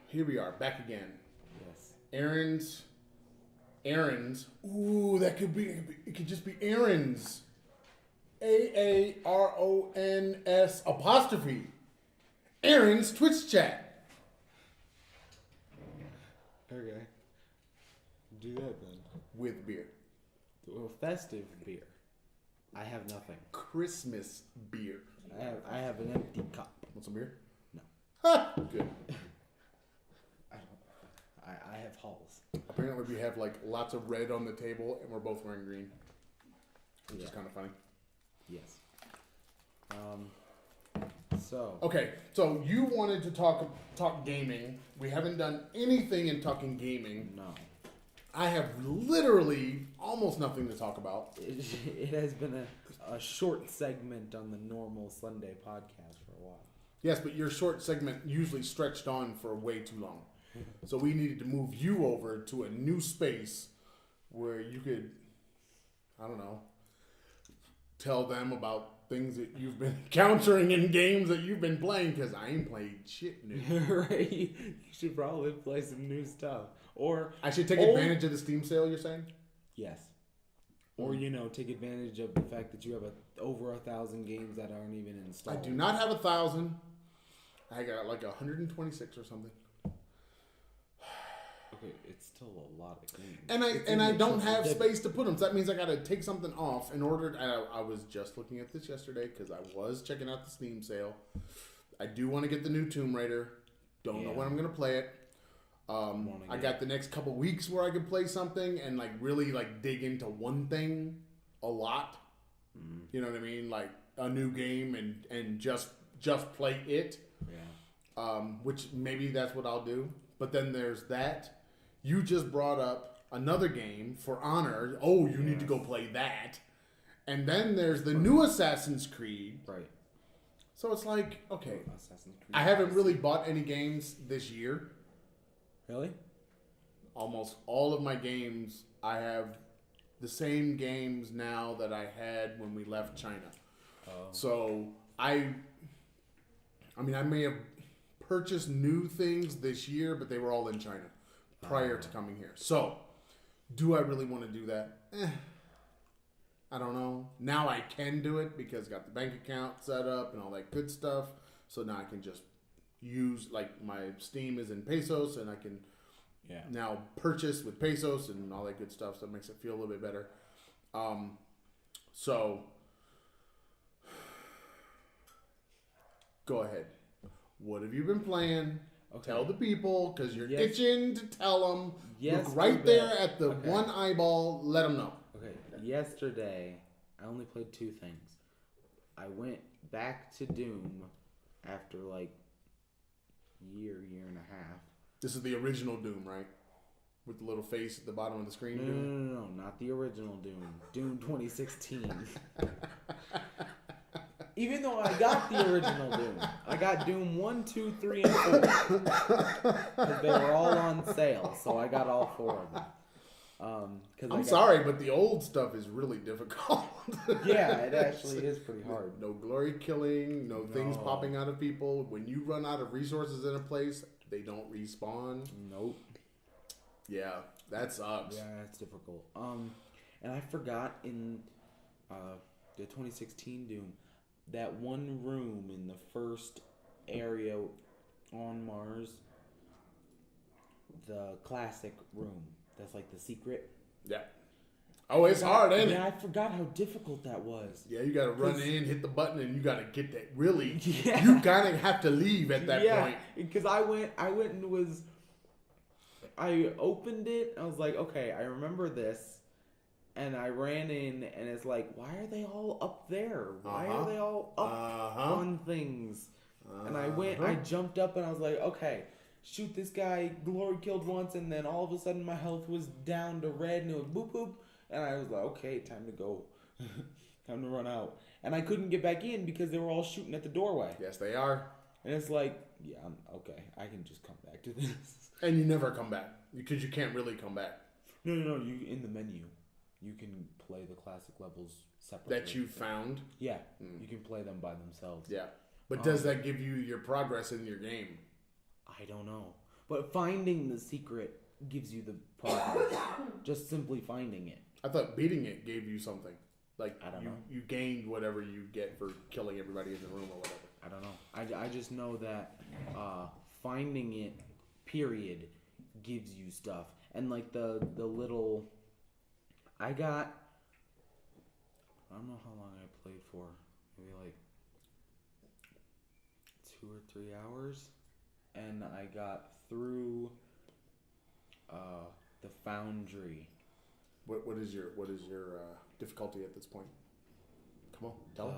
here we are, back again. Yes. Aaron's. Ooh, that could be. It could just be Aaron's. AARONS apostrophe. Aaron's Twitch chat. Okay. Do that then. With beer. Well, festive beer. I have nothing. Christmas beer. I have an empty cup. Want some beer? No. Ha! Good. I have Halls. Apparently we have like lots of red on the table and we're both wearing green. Which is kind of funny. Yes. So. Okay, so you wanted to talk gaming. We haven't done anything in talking gaming. No. I have literally almost nothing to talk about. It has been a short segment on the normal Sunday podcast for a while. Yes, but your short segment usually stretched on for way too long. So we needed to move you over to a new space where you could, I don't know, tell them about things that you've been encountering in games that you've been playing, because I ain't played shit new. Right? You should probably play some new stuff. Or I should take advantage of the Steam sale, you're saying? Yes. Or, take advantage of the fact that you have over 1,000 games that aren't even installed. I do not have 1,000. I got like 126 or something. Okay, it's still a lot of games. And I don't have space to put them. So that means I got to take something off in order. I was just looking at this yesterday because I was checking out the Steam sale. I do want to get the new Tomb Raider. Don't know when I'm gonna play it. I got the next couple weeks where I could play something and like really like dig into one thing a lot. Mm. You know what I mean? Like a new game and just play it. Yeah. Which maybe that's what I'll do. But then there's that. You just brought up another game, For Honor. Oh, you need to go play that. And then there's the new Assassin's Creed. Right. So it's like, okay. Assassin's Creed. I haven't really bought any games this year. Really? Almost all of my games, I have the same games now that I had when we left China. Oh. So I may have purchased new things this year, but they were all in China prior to coming here. So, do I really want to do that? I don't know. Now I can do it because I got the bank account set up and all that good stuff. So now I can just use, like, my Steam is in pesos and I can now purchase with pesos and all that good stuff. So it makes it feel a little bit better. So, go ahead. What have you been playing? Okay. Tell the people, because you're itching to tell them. Look right there at the one eyeball. Let them know. Okay. Yesterday, I only played 2 things. I went back to Doom after like year and a half. This is the original Doom, right? With the little face at the bottom of the screen? No, not the original Doom. Doom 2016. Even though I got the original Doom. I got Doom 1, 2, 3, and 4. Because they were all on sale, so I got all 4 of them. I'm sorry, but the old stuff is really difficult. Yeah, it actually is pretty hard. No glory killing, no things popping out of people. When you run out of resources in a place, they don't respawn. Nope. Yeah, that sucks. Yeah, that's difficult. And I forgot in the 2016 Doom, that one room in the first area on Mars, the classic room, that's like the secret. Yeah. Oh, it's hard, ain't it? Yeah, I forgot how difficult that was. Yeah, you got to run in, hit the button, and you got to get that. Really, you kind of have to leave at that point. Yeah, because I went and I opened it. I was like, okay, I remember this. And I ran in, and it's like, why are they all up there? Why are they all up on things? And I jumped up, and I was like, okay, shoot this guy, glory killed once, and then all of a sudden my health was down to red, and it was boop, boop. And I was like, okay, time to go. Time to run out. And I couldn't get back in because they were all shooting at the doorway. Yes, they are. And it's like, yeah, okay, I can just come back to this. And you never come back, because you can't really come back. No, you in the menu. You can play the classic levels separately. That you found? Yeah. You can play them by themselves. Yeah. But does that give you your progress in your game? I don't know. But finding the secret gives you the progress. Just simply finding it. I thought beating it gave you something. Like, I don't know. You gained whatever you get for killing everybody in the room or whatever. I don't know. I just know that finding it, period, gives you stuff. And like the little, I don't know how long I played for. Maybe like 2 or 3 hours, and I got through the foundry. What is your difficulty at this point? Come on, tell me.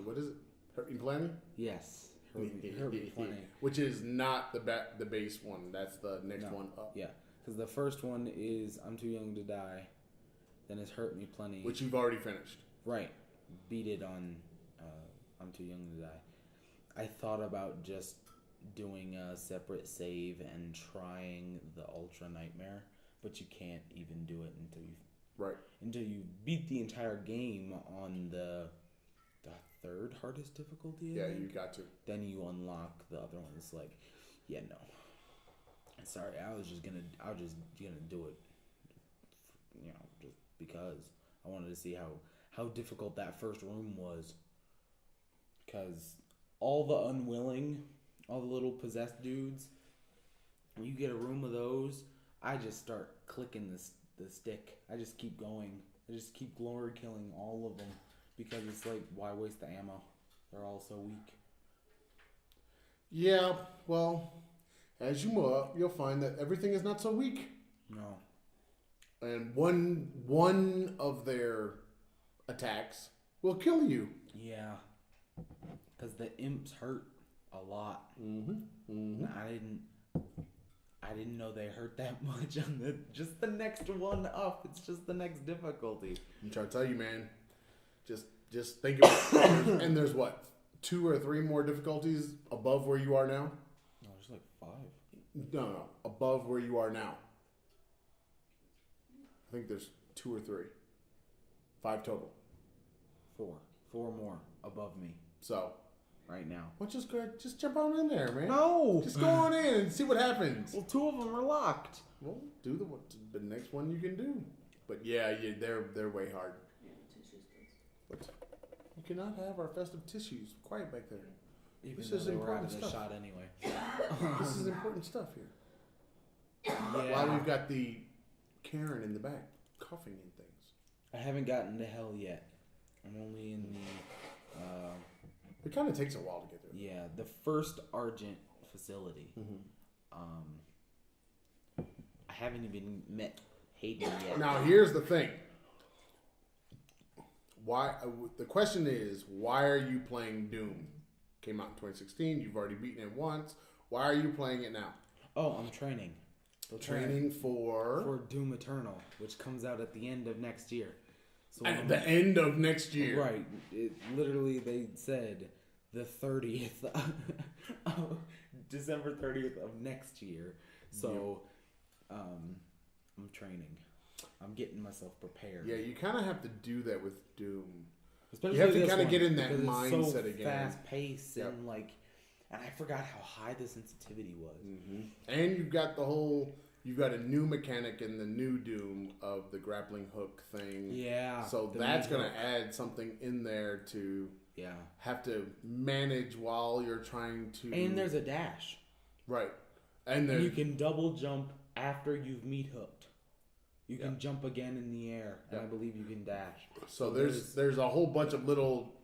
What is it? Hurt me plenty? Yes. Hurt me plenty. Which is not the base one. That's the next one up. Yeah, because the first one is I'm Too Young to Die. Then it's Hurt Me Plenty. Which you've already finished. Right. Beat it on I'm Too Young to Die. I thought about just doing a separate save and trying the Ultra Nightmare, but you can't even do it until you beat the entire game on the third hardest difficulty. Yeah, you got to. Then you unlock the other one. It's like, yeah, no. Sorry, I was just gonna do it, just because I wanted to see how difficult that first room was. Because all the little possessed dudes, when you get a room of those, I just start clicking the stick. I just keep going. I just keep glory killing all of them. Because it's like, why waste the ammo? They're all so weak. Yeah, well, as you move up, you'll find that everything is not so weak. No. And one of their attacks will kill you. Yeah. Because the imps hurt a lot. Mm-hmm. Mm-hmm. I didn't know they hurt that much on just the next one up. It's just the next difficulty. I'm trying to tell you, man. Just think about it. And there's what? 2 or 3 more difficulties above where you are now? No, there's like 5. No. Above where you are now. I think there's 2 or 3. 5 total. 4. 4 more above me. So. Right now. Well, just jump on in there, man. No! Just go on in and see what happens. Well, 2 of them are locked. Well, do the next one you can do. But yeah, they're way hard. What? You cannot have our festive tissues. Quiet back there. Even this though is they were out important of the stuff. shot anyway. This is important stuff here. Yeah. Why we've got the Karen in the back coughing and things. I haven't gotten to hell yet. I'm only in the It kind of takes a while to get there. yeah, the first Argent facility. Mm-hmm. I haven't even met Hayden yet. Now here's the thing. Why? The question is, why are you playing Doom? Came out in 2016. You've already beaten it once. Why are you playing it now? Oh, I'm training. Training for Doom Eternal, which comes out at the end of next year. So at the end of next year. Right. Literally, they said the 30th of December 30th of next year. So, I'm training. I'm getting myself prepared. Yeah, you kind of have to do that with Doom. Especially you have to kind of get in that mindset so again. Fast paced and and I forgot how high the sensitivity was. Mm-hmm. And you've got a new mechanic in the new Doom of the grappling hook thing. Yeah. So that's going to add something in there to have to manage while you're trying to. And there's a dash. Right. And you can double jump after you've meat hooked. You can jump again in the air, and I believe you can dash. So there's a whole bunch of little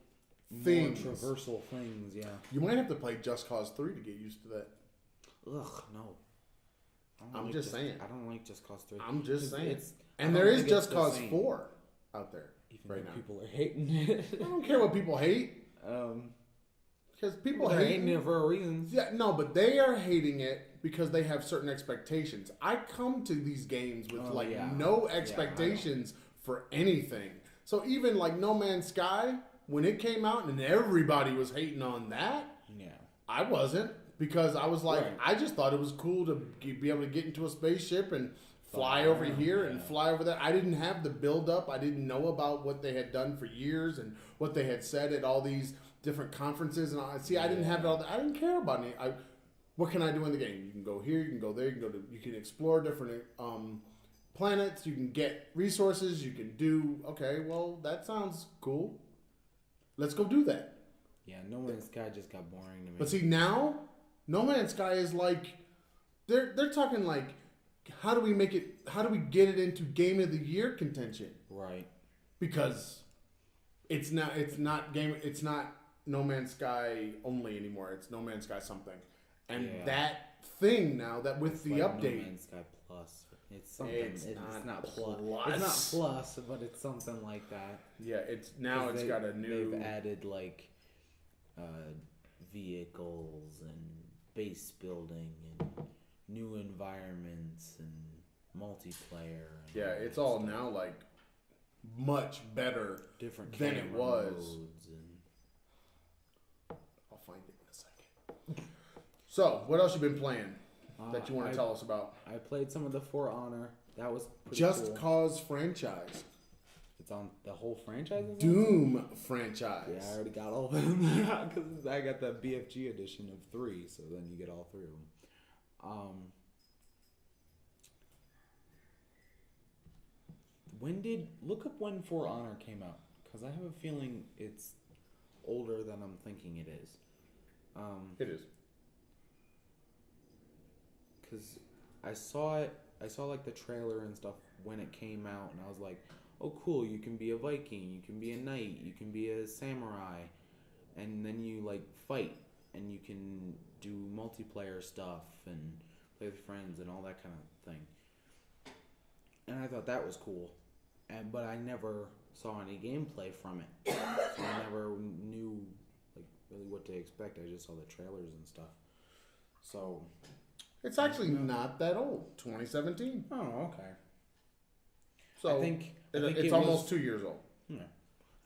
things, traversal things. Yeah. You might have to play Just Cause 3 to get used to that. Ugh, no. I'm just saying. I don't like Just Cause 3. I'm just saying. And there is Just Cause 4 out there right now. People are hating it. I don't care what people hate. Because people are hating it for a reason. Yeah, no, but they are hating it because they have certain expectations. I come to these games with no expectations for anything. So even like No Man's Sky, when it came out and everybody was hating on that, I wasn't, because I was like, I just thought it was cool to be able to get into a spaceship and fly over here and fly over there. I didn't have the build up. I didn't know about what they had done for years and what they had said at all these different conferences. And I didn't have all that. I didn't care about it. what can I do in the game? You can go here, you can go there, you can explore different planets, you can get resources, you can do. Okay, well that sounds cool. Let's go do that. Yeah, No Man's Sky just got boring to me. But see now, No Man's Sky is like they're talking like how do we get it into Game of the Year contention? Right. Because it's not No Man's Sky only anymore. It's No Man's Sky something. And that thing now that with the update, No Man's Sky Plus. It's something. It's not plus. Plus. It's not plus, but it's something like that. Yeah, it's got a new. They've added like vehicles and base building and new environments and multiplayer. And yeah, it's all stuff. Now like much better different than it was. And... I'll find it in a second. So, what else you been playing that you want to tell us about? I played some of the For Honor. That was pretty Just cool. Cause franchise. It's on the whole franchise? Doom franchise. Yeah, I already got all of them because I got the BFG edition of 3, so then you get all 3 of them. Look up when For Honor came out, because I have a feeling it's older than I'm thinking it is. It is. Because I saw like the trailer and stuff when it came out, and I was like, oh cool, you can be a Viking, you can be a knight, you can be a samurai, and then you like fight, and you can do multiplayer stuff and play with friends and all that kind of thing. And I thought that was cool, but I never saw any gameplay from it, so I never knew like really what to expect. I just saw the trailers and stuff. So it's actually not that old. 2017. Oh, okay. So I think it's almost 2 years old. Yeah.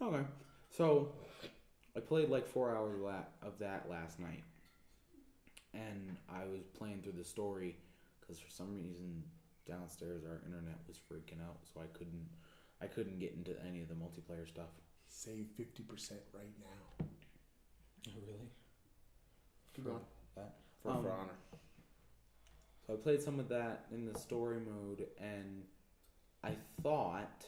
Okay. So I played like 4 hours of that last night, and I was playing through the story because for some reason downstairs our internet was freaking out, so I couldn't get into any of the multiplayer stuff. Save 50% right now. Oh, really? Keep going. That For Honor. So I played some of that in the story mode, and I thought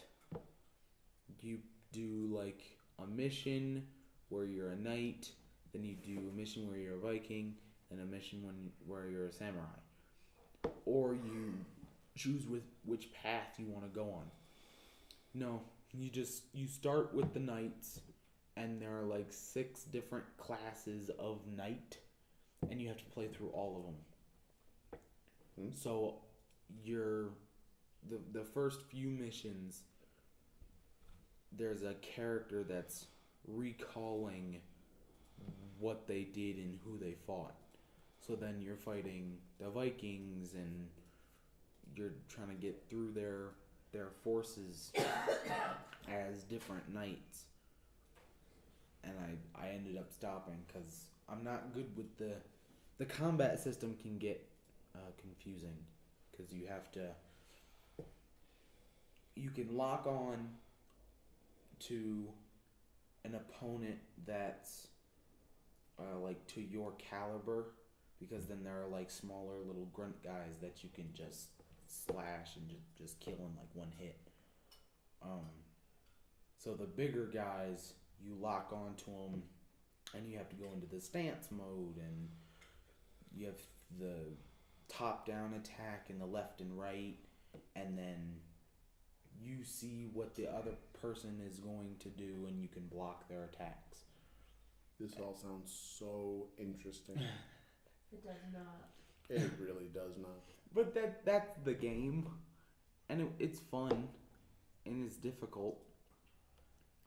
you do like a mission where you're a knight, then you do a mission where you're a Viking, and a mission where you're a samurai. Or you choose which path you want to go on. No, you start with the knights, and there are like 6 different classes of knight, and you have to play through all of them. So the first few missions, there's a character that's recalling what they did and who they fought. So then you're fighting the Vikings, and you're trying to get through their forces as different knights. And I ended up stopping because I'm not good with the combat system can get confusing, because you can lock on to an opponent that's like to your caliber, because then there are like smaller little grunt guys that you can just slash and just kill in like one hit. So the bigger guys, you lock onto them, and you have to go into the stance mode, and you have the top-down attack and the left and right, and then you see what the other person is going to do, and you can block their attacks. This all sounds so interesting. It does not. It really does not. But that's the game, and it's fun, and it's difficult.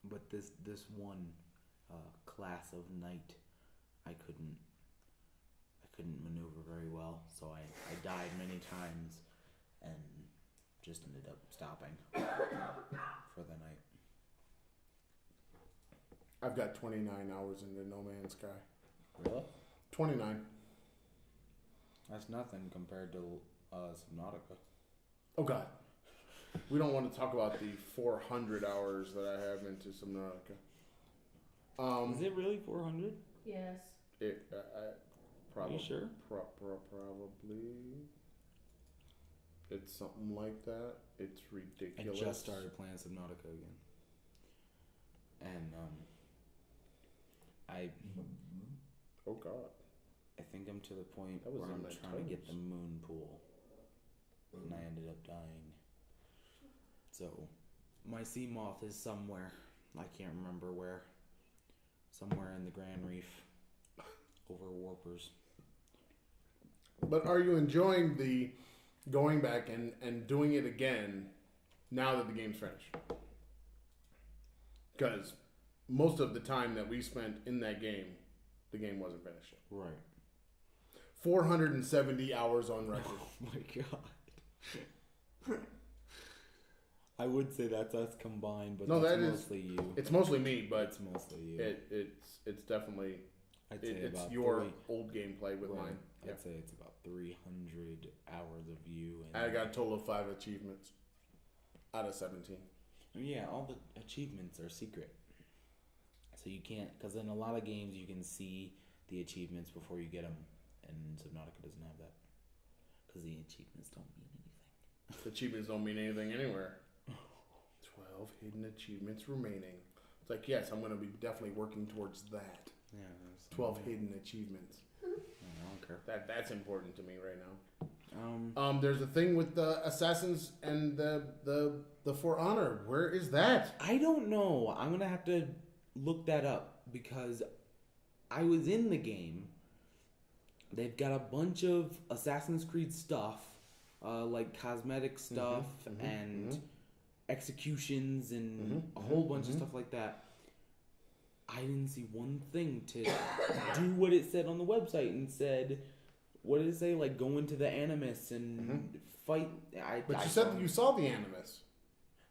But this one class of knight, I couldn't maneuver very well, so I died many times, and just ended up stopping for the night. I've got 29 hours into No Man's Sky. Really? 29. That's nothing compared to Subnautica. Oh God. We don't want to talk about the 400 hours that I have into Subnautica. Is it really 400? Yes. Probably. you sure? Probably. It's something like that. It's I ridiculous. just started playing Subnautica again. And, Oh, God. I think I'm to the point That was where in I'm my trying to get toes. the moon pool. And I ended up dying. So, my sea moth is somewhere. I can't remember where. Somewhere in the Grand Reef. Over Warpers. But are you enjoying the going back and doing it again now that the game's finished? Because most of the time that we spent in that game, the game wasn't finished yet. Right. 470 hours on record. Oh my god. I would say that's us combined, but No, that's that is- mostly you. It's mostly me, but It's mostly you. it's definitely I'd say it's about your 3 old gameplay with right. mine. I'd Yeah. say it's about 300 hours of you. And I got a total of 5 achievements out of 17. Yeah, all the achievements are secret. So you can't, because in a lot of games you can see the achievements before you get them, and Subnautica doesn't have that. Because the achievements don't mean anything. The achievements don't mean anything anywhere. 12 hidden achievements remaining. It's like, yes, I'm going to be definitely working towards that. Yeah. 12 hidden achievements. I don't care. That's important to me right now. Um, There's a thing with the assassins and the For Honor. Where is that? I don't know. I'm gonna have to look that up because I was in the game. They've got a bunch of Assassin's Creed stuff, like cosmetic stuff and executions and a whole bunch of stuff like that. I didn't see one thing to do what it said on the website and said, what did it say? Like go into the Animus and fight. But you said that you saw the Animus.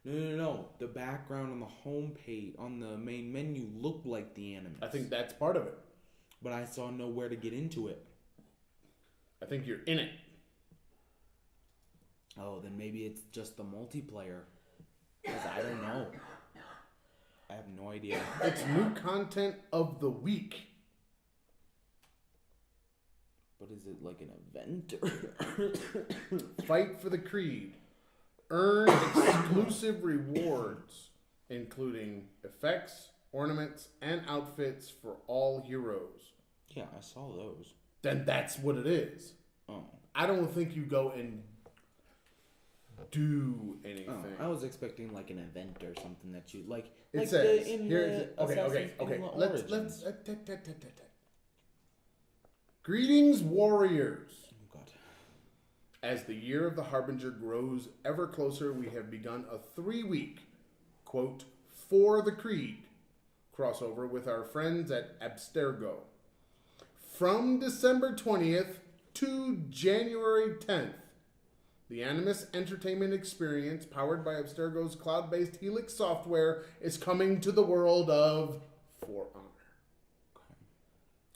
No. The background on the home page, on the main menu, looked like the Animus. I think that's part of it. But I saw nowhere to get into it. I think you're in it. Oh, then maybe it's just the multiplayer. Because I don't know. I have no idea. It's new content of the week. But is it like an event? Fight for the Creed. Earn exclusive rewards, including effects, ornaments, and outfits for all heroes. Yeah, I saw those. Then that's what it is. Oh. I don't think you go and do anything. I was expecting like an event or something that you like. It like says in here's the okay. in the Let's Origins. Greetings, warriors. Oh God. As the year of the Harbinger grows ever closer, we have begun a 3-week, quote, For the Creed crossover with our friends at Abstergo. From December 20th to January 10th, the Animus Entertainment Experience, powered by Abstergo's cloud-based Helix software, is coming to the world of For Honor.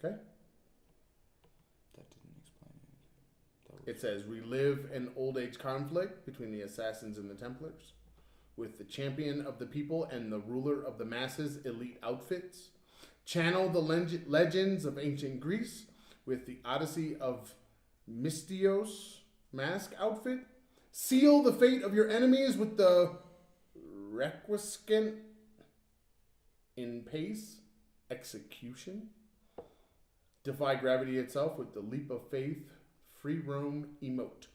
Okay? That didn't explain anything. That was... It says, relive an old age conflict between the Assassins and the Templars, with the champion of the people and the ruler of the masses elite outfits. Channel the legends of ancient Greece with the Odyssey of Mystios mask outfit. Seal the fate of your enemies with the Requiescant in pace execution. Defy gravity itself with the Leap of Faith free roam emote.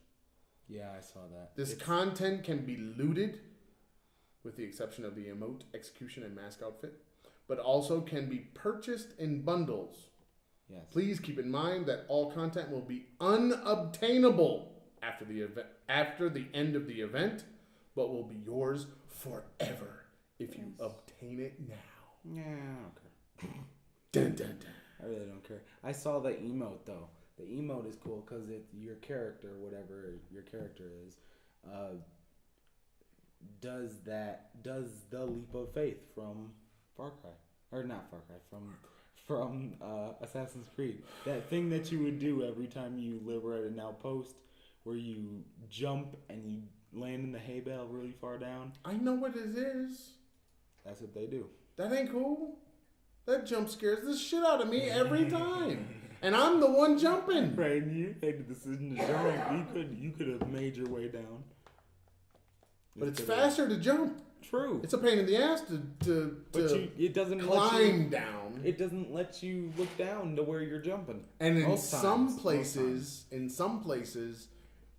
Yeah, I saw that. This content can be looted, with the exception of the emote, execution, and mask outfit, but also can be purchased in bundles. Yes. Please keep in mind that all content will be unobtainable after the end of the event, but will be yours forever if you obtain it now. Yeah, I don't care. Dun, dun, dun. I really don't care. I saw the emote though. The emote is cool because it's your character, whatever your character is, does the leap of faith from Far Cry, or not Far Cry, from Assassin's Creed. That thing that you would do every time you liberate an outpost, where you jump and you land in the hay bale really far down. I know what it is. That's what they do. That ain't cool. That jump scares the shit out of me every time. and I'm the one jumping. Right, and you made the decision to jump. You could have made your way down. But it's faster to jump. True. It's a pain in the ass to It doesn't climb down. It doesn't let you look down to where you're jumping. And in Most some times, places,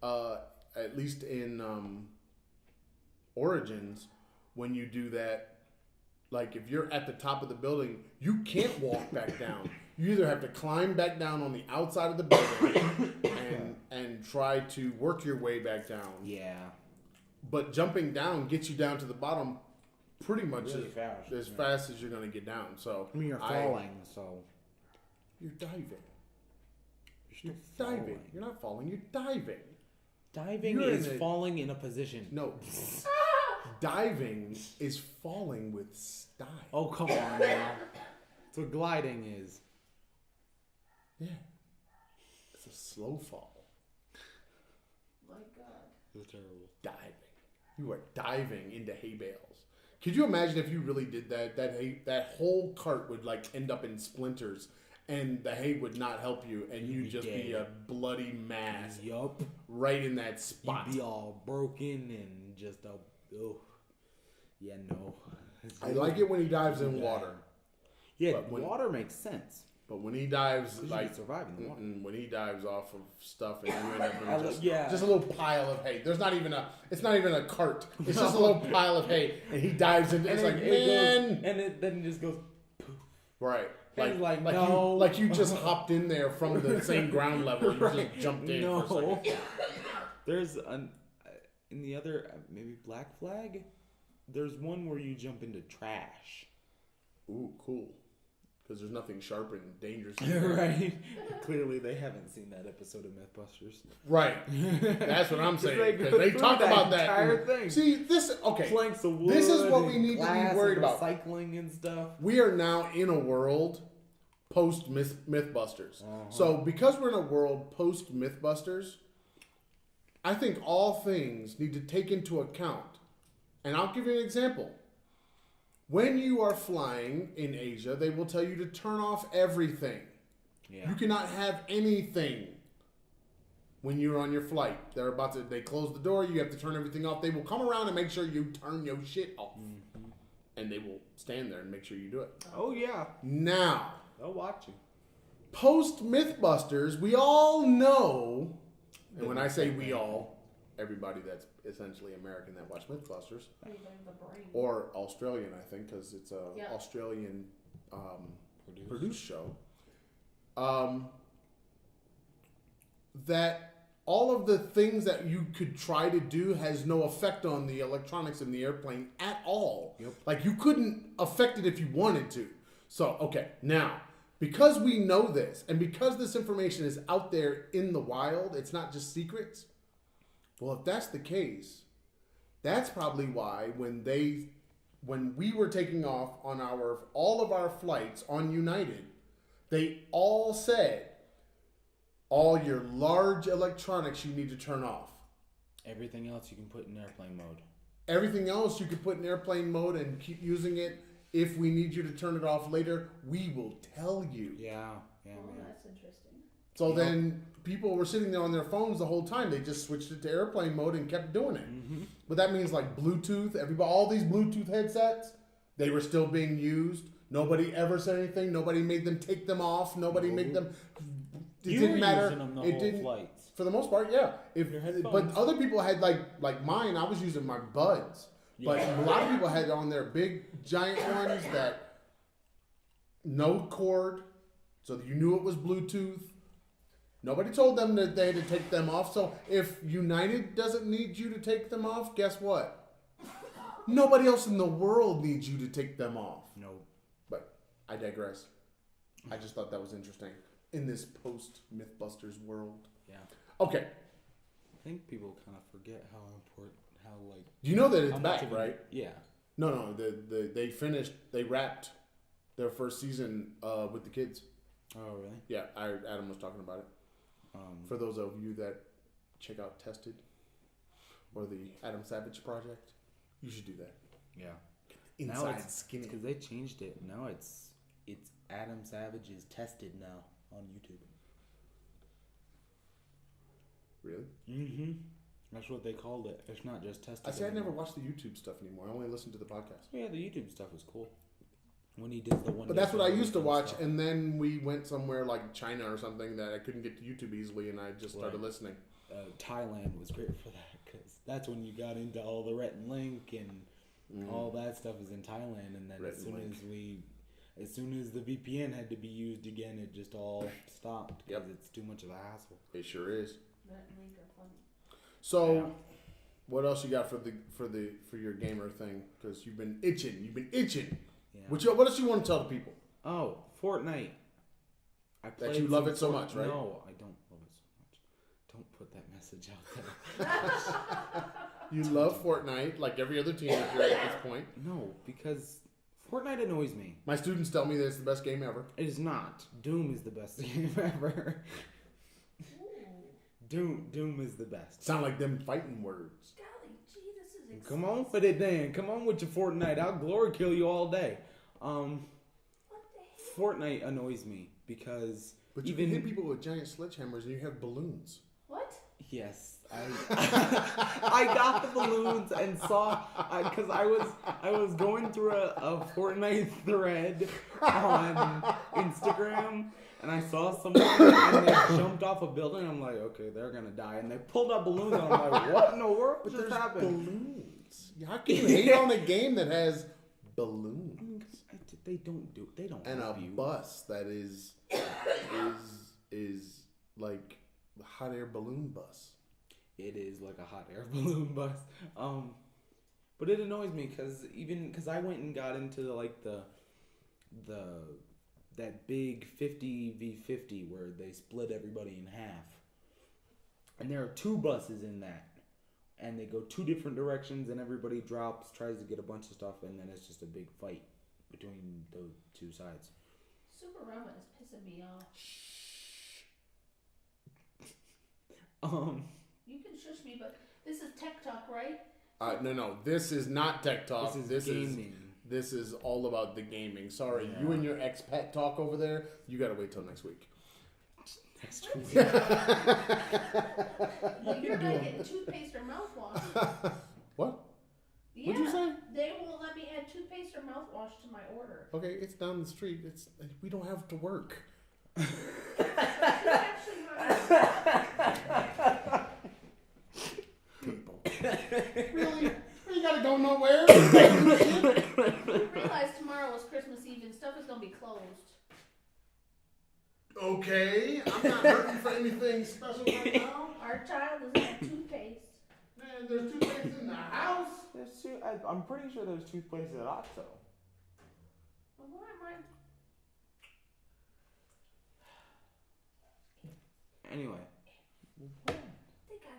at least in Origins, when you do that, like if you're at the top of the building, you can't walk back down. You either have to climb back down on the outside of the building and try to work your way back down. Yeah. But jumping down gets you down to the bottom pretty much Really fast. as fast as you're going to get down. So I mean, you're falling, so you're diving. You're falling. diving. You're not falling. You're diving. Diving You're is in a- falling in a position. No. Diving is falling with style. Oh, come on now. That's what gliding is. Yeah. It's a slow fall. My God. It's terrible. Diving. You are diving into hay bales. Could you imagine if you really did that? That whole cart would like end up in splinters, and the hay would not help you, and you'd be just be dead. a bloody mass Yup. right in that spot. You'd be all broken and just oh. Yeah, no. I like it when he dives in bad. water, Yeah, But when- water makes sense. but when he dives 'Cause you like can survive in the water. when he dives off of stuff and you end up I in lo- just, yeah. just a little pile of hay. It's not even a cart. It's just a little pile of hay, and he dives into. It's like, it man, goes, and then it just goes. right? And it's like, no. you just hopped in there from the same ground level. You Right. just jumped in. No. For a second. There's in the other maybe Black Flag. There's one where you jump into trash. Ooh, cool. Because there's nothing sharp and dangerous. Right. Clearly, they haven't seen that episode of MythBusters. Right. That's what I'm saying. They Because go they through talk that about that. entire thing. See, this okay. Planks of wood. This is what we and need to be glass worried and about. Recycling and stuff. We are now in a world post Mythbusters. Uh-huh. So because we're in a world post Mythbusters, I think all things need to take into account. And I'll give you an example. When you are flying in Asia, they will tell you to turn off everything. Yeah. You cannot have anything when you're on your flight. They close the door, you have to turn everything off. They will come around and make sure you turn your shit off. Mm-hmm. And they will stand there and make sure you do it. Oh yeah. Now, They'll watch you. post Mythbusters, we all know, and when I say we all, everybody that's essentially American that watch Mythbusters, Even the brain. or Australian, I think, because it's a Yeah. Australian Produce. produced show, that all of the things that you could try to do has no effect on the electronics in the airplane at all. Yep. Like you couldn't affect it if you wanted to. So, okay, now, because we know this, and because this information is out there in the wild, it's not just secrets. Well, if that's the case, that's probably why when we were taking off on all of our flights on United, they all said, all your large electronics you need to turn off. Everything else you can put in airplane mode. Everything else you could put in airplane mode and keep using it. If we need you to turn it off later, we will tell you. Yeah. Yeah, Oh, man. that's interesting. So then people were sitting there on their phones the whole time. They just switched it to airplane mode and kept doing it. Mm-hmm. But that means like Bluetooth, all these Bluetooth headsets, they were still being used. Nobody ever said anything. Nobody made them take them off. Nobody made them. It You didn't were matter. using them the it whole didn't. flights. For the most part, yeah. Your headphones. But other people had like mine. I was using my buds. But Yeah. a lot of people had on their big giant ones that no cord, so you knew it was Bluetooth. Nobody told them that they had to take them off. So if United doesn't need you to take them off, guess what? Nobody else in the world needs you to take them off. No. But I digress. I just thought that was interesting in this post Mythbusters world. Yeah. Okay, I think people kind of forget how important, you know that it's how back, much of right? Yeah. No. They wrapped their first season with the kids. Oh, really? Yeah, Adam was talking about it. For those of you that check out Tested or the Adam Savage Project, you should do that. Yeah. Inside now it's skinny. because they changed it. Now it's Adam Savage is Tested now on YouTube. Really? Mm-hmm. That's what they called it. It's not just testing. I say I never watch the YouTube stuff anymore. I only listen to the podcast. Yeah, the YouTube stuff is cool. When he did the one. But that's what I used to watch, and then we went somewhere like China or something that I couldn't get to YouTube easily, and I just started listening. Thailand was great for that because that's when you got into all the Rhett and Link and all that stuff is in Thailand, and then as soon as the VPN had to be used again, it just all stopped because it's too much of a hassle. It sure is. Rhett and Link are funny. So, what else you got for your gamer thing? Because you've been itching. Yeah. What else you want to tell the people? Oh, Fortnite. That you love it so much, right? No, I don't love it so much. Don't put that message out there. You love Fortnite like every other teenager at this point. No, because Fortnite annoys me. My students tell me that it's the best game ever. It is not. Doom is the best game ever. Doom is the best. Sound like them fighting words. Golly, gee, this is exciting. Come on with it, Dan. Come on with your Fortnite. I'll glory kill you all day. What the heck? Fortnite annoys me because But you can hit people with giant sledgehammers and you have balloons. What? yes, I got the balloons and saw because I was going through a Fortnite thread on Instagram. And I saw someone and they jumped off a building. I'm like, okay, they're gonna die. And they pulled out balloons. And I'm like, what in the world But just there's happened? balloons. How can you hate on a game that has balloons? They don't do. They don't. And a help you. bus that is like a hot air balloon bus. It is like a hot air balloon bus. But it annoys me because I went and got into that big 50v50 where they split everybody in half. And there are 2 buses in that. And they go 2 different directions and everybody tries to get a bunch of stuff, and then it's just a big fight between those 2 sides. Superama is pissing me off. You can shush me, but this is Tech Talk, right? No. This is not tech talk. This is gaming. This is all about the gaming. Sorry, Yeah. you and your expat talk over there. You got to wait till next week. Next week. You're not getting toothpaste or mouthwash. What? Yeah, What'd you say? They won't let me add toothpaste or mouthwash to my order. Okay, it's down the street. We don't have to work. Actually, People. Really? You gotta go nowhere. you realize tomorrow is Christmas Eve and stuff is gonna be closed. Okay, I'm not hurting for anything special right now. Our child doesn't have toothpaste. Man, there's toothpaste in the house. I'm pretty sure there's toothpaste at OXXO. Well, why am I? Anyway. They got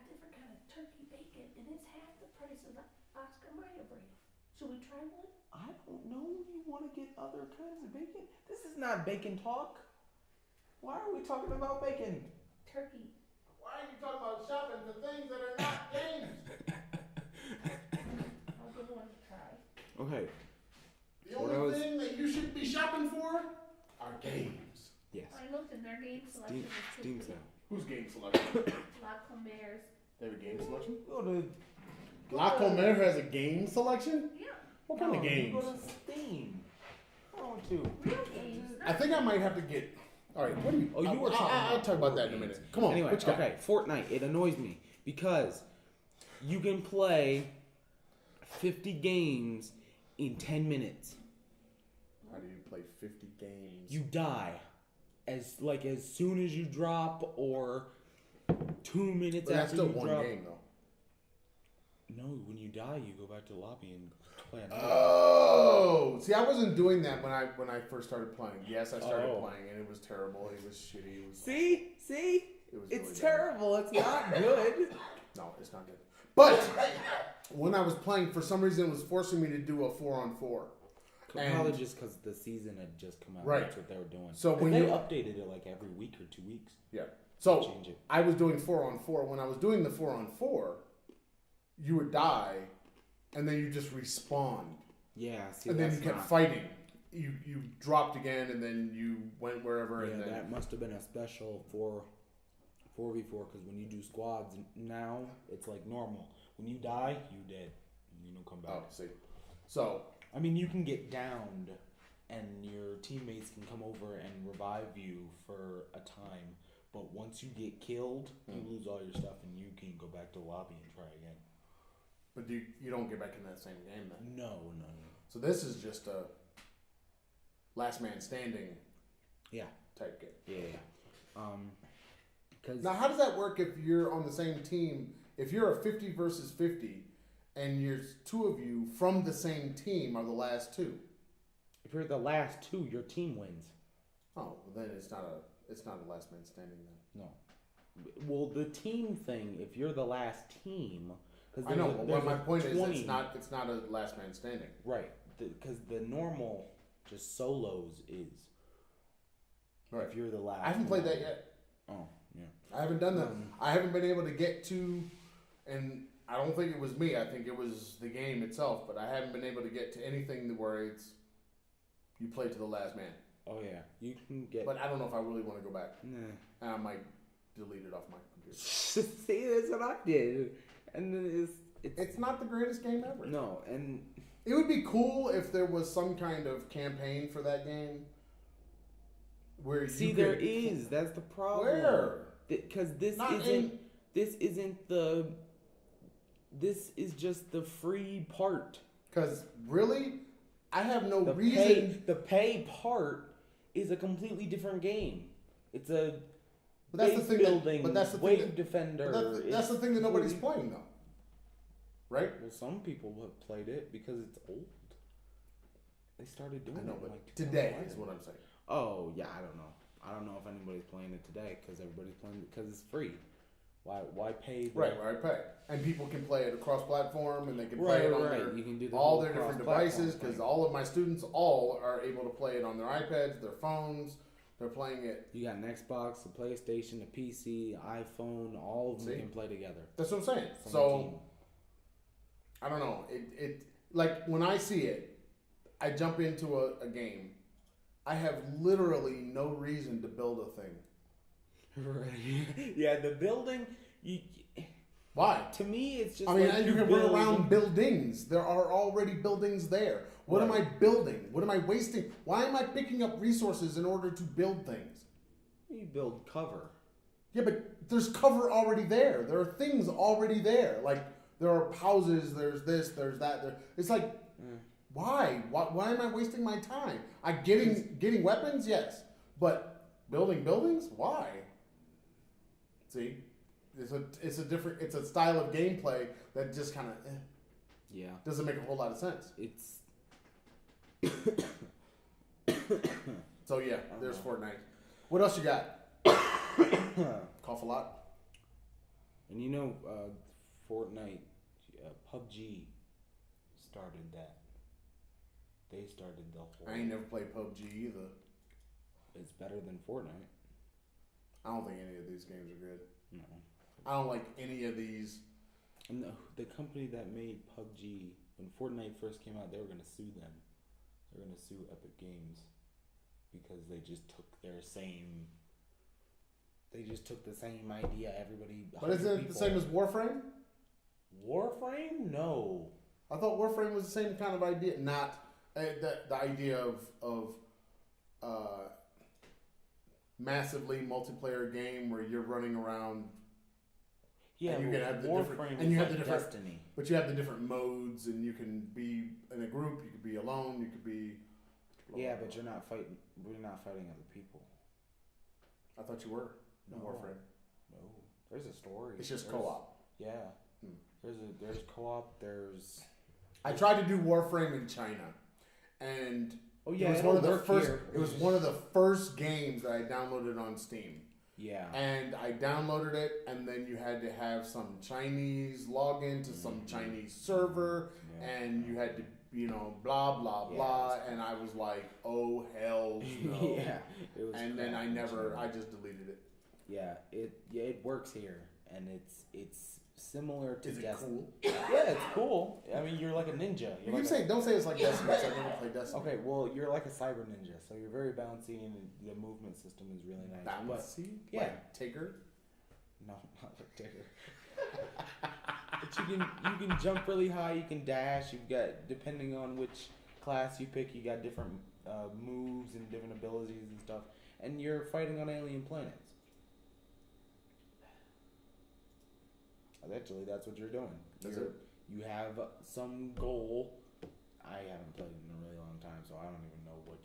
different kind of turkey bacon, and it's half the price of the Oscar Mayer brand. Should we try one? I don't know. You want to get other kinds of bacon? This is not bacon talk. Why are we talking about bacon? Turkey. Why are you talking about shopping for things that are not games? I'll give one to try. Okay. The only thing that you should be shopping for are games. Yes. I looked in their game selection. Steam sale. Who's game selection? La Commerce. They have a game selection? Go to. La Comer has a game selection? Yeah, What kind of games? Go to Steam. Oh, too. real games. I think I might have to get. All right, what do you? Oh, you were talking. I'll talk about that in a minute. Come on. Anyway, what you got? okay. Fortnite. It annoys me because you can play 50 games in 10 minutes. How do you play 50 games? You die as soon as you drop, or 2 minutes But that's after still you one drop. game though. No, when you die, you go back to the lobby and play another. Oh, see, I wasn't doing that when I first started playing. Yes, I started Oh. playing, and it was terrible. It was shitty. It was. See, It was it's really terrible. It's not good. bad. No, it's not good. But when I was playing, for some reason, it was forcing me to do a 4-on-4. Probably just because the season had just come out. Right. That's what they were doing. So 'Cause when they you- updated it like every week or 2 weeks. Yeah. So Change it. I was doing 4-on-4. When I was doing the 4-on-4, you would die, and then you just respawned, Yeah, see, and then that's you kept not- fighting. You dropped again, and then you went wherever, Yeah, and then that must have been a special for 4v4, because when you do squads now, it's like normal. When you die, you dead. You don't come back. Oh, see. So, I mean, you can get downed, and your teammates can come over and revive you for a time. But once you get killed, you lose all your stuff, and you can go back to the lobby and try again. but you don't get back in that same game then. No. So this is just a last man standing Yeah. type game. Yeah. Because Now, how does that work if you're on the same team? If you're a 50 versus 50, and there's two of you from the same team are the last two? if you're the last two, your team wins. Oh, well then it's not a last man standing then. No. Well, the team thing, if you're the last team, because I know, but my point is it's not a last man standing. right, because the normal just solos is Right. if you're the last. I haven't played one. that yet. Oh yeah. I haven't done that. I haven't been able to get to, and I don't think it was me. I think it was the game itself. But I haven't been able to get to anything where it's you play to the last man. Oh yeah, you can get. But I don't know if I really want to go back. Nah. And I might delete it off my computer. See, that's what I did, and then It's not the greatest game ever. no, and It would be cool if there was some kind of campaign for that game. Where see, you there could- is. That's the problem. Where? Because this Not isn't. in- This isn't the. This is just the free part. Because really, I have no The reason. the pay part is a completely different game. It's a But that's the base thing. building, But that's the wave thing. defender. That's the thing that nobody's fully- playing though. Right? Well, some people have played it because it's old. They started doing I know, it in but like today 2011. is what I'm saying. Oh yeah, I don't know. I don't know if anybody's playing it today because everybody's playing it because it's free. Why pay? The, Right, where I pay, and people can play it across platform, and they can play it on right. their You can do the all whole their different cross-platform devices. Because thing. all of my students all are able to play it on their iPads, their phones. They're playing it. You got an Xbox, a PlayStation, a PC, iPhone. All of them See? can play together. That's what I'm saying. From a So team. I don't know. It like when I see it, I jump into a game. I have literally no reason to build a thing. Right. Yeah, the building. Why? To me, it's just. I mean, like you can run build- around buildings. There are already buildings there. What am I building? What am I wasting? Why am I picking up resources in order to build things? You build cover. Yeah, but there's cover already there. There are things already there. Like there are houses. There's this. There's that. It's like, why? Why am I wasting my time? I getting weapons, yes, but building buildings, why? See, it's a style of gameplay that just kind of Yeah. doesn't make a whole lot of sense. It's. So yeah, there's Fortnite. What else you got? Cough a lot. And you know, Fortnite, PUBG started that. They started the whole. I ain't never played PUBG either. It's better than Fortnite. I don't think any of these games are good. No. I don't like any of these. And the company that made PUBG, when Fortnite first came out, they were going to sue them. They were going to sue Epic Games because they just took their same. They just took the same idea. Everybody. But is it the same as Warframe? Warframe? No. I thought Warframe was the same kind of idea. Not the idea of massively multiplayer game where you're running around. Yeah, And you can have the Warframe different- is and you have like the different- Destiny. But you have the different modes, and you can be in a group. You could be alone. You could be. Yeah, but you're not fighting. We're not fighting other people. I thought you were in No. Warframe. No, there's a story. It's just There's- co-op. Yeah, there's co-op. There's I tried to do Warframe in China, and oh it yeah, was it'll one of the work first. here. It was one of the first games that I downloaded on Steam. Yeah, And I downloaded it, and then you had to have some Chinese login to some Chinese server, Yeah. and you had to, blah blah Yeah, blah. it was And I was like, oh hell no! yeah, it was. And then crap. I just deleted it. Yeah, it works here, and it's similar to Is it Destiny. cool? Yeah, it's cool. I mean, you're like a ninja. You You're keep like saying, don't say it's like Destiny. 'Cause I've never played Destiny. okay, well, you're like a cyber ninja, so you're very bouncy, and the movement system is really nice. But Bouncy? yeah. Like Tigger? No, not a digger. But you can jump really high. You can dash. You've got, depending on which class you pick, you got different moves and different abilities and stuff. And you're fighting on alien planets. Eventually, that's what you're doing. You have some goal. I haven't played in a really long time, so I don't even know what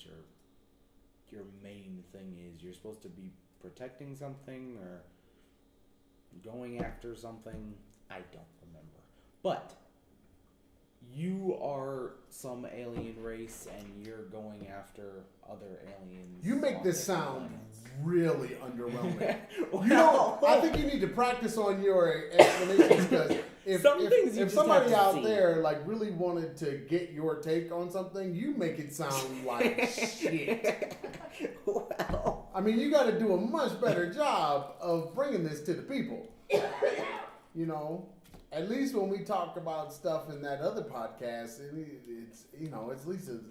your main thing is. You're supposed to be protecting something or going after something. I don't remember. But you are some alien race and you're going after other aliens. You make on this different sound planets. really underwhelming. Well, You know, I think you need to practice on your explanations because Some things you if just somebody have to out see. there like really wanted to get your take on something, you make it sound like shit. Well, I mean, you got to do a much better job of bringing this to the people. You know, at least when we talk about stuff in that other podcast, it's at least it's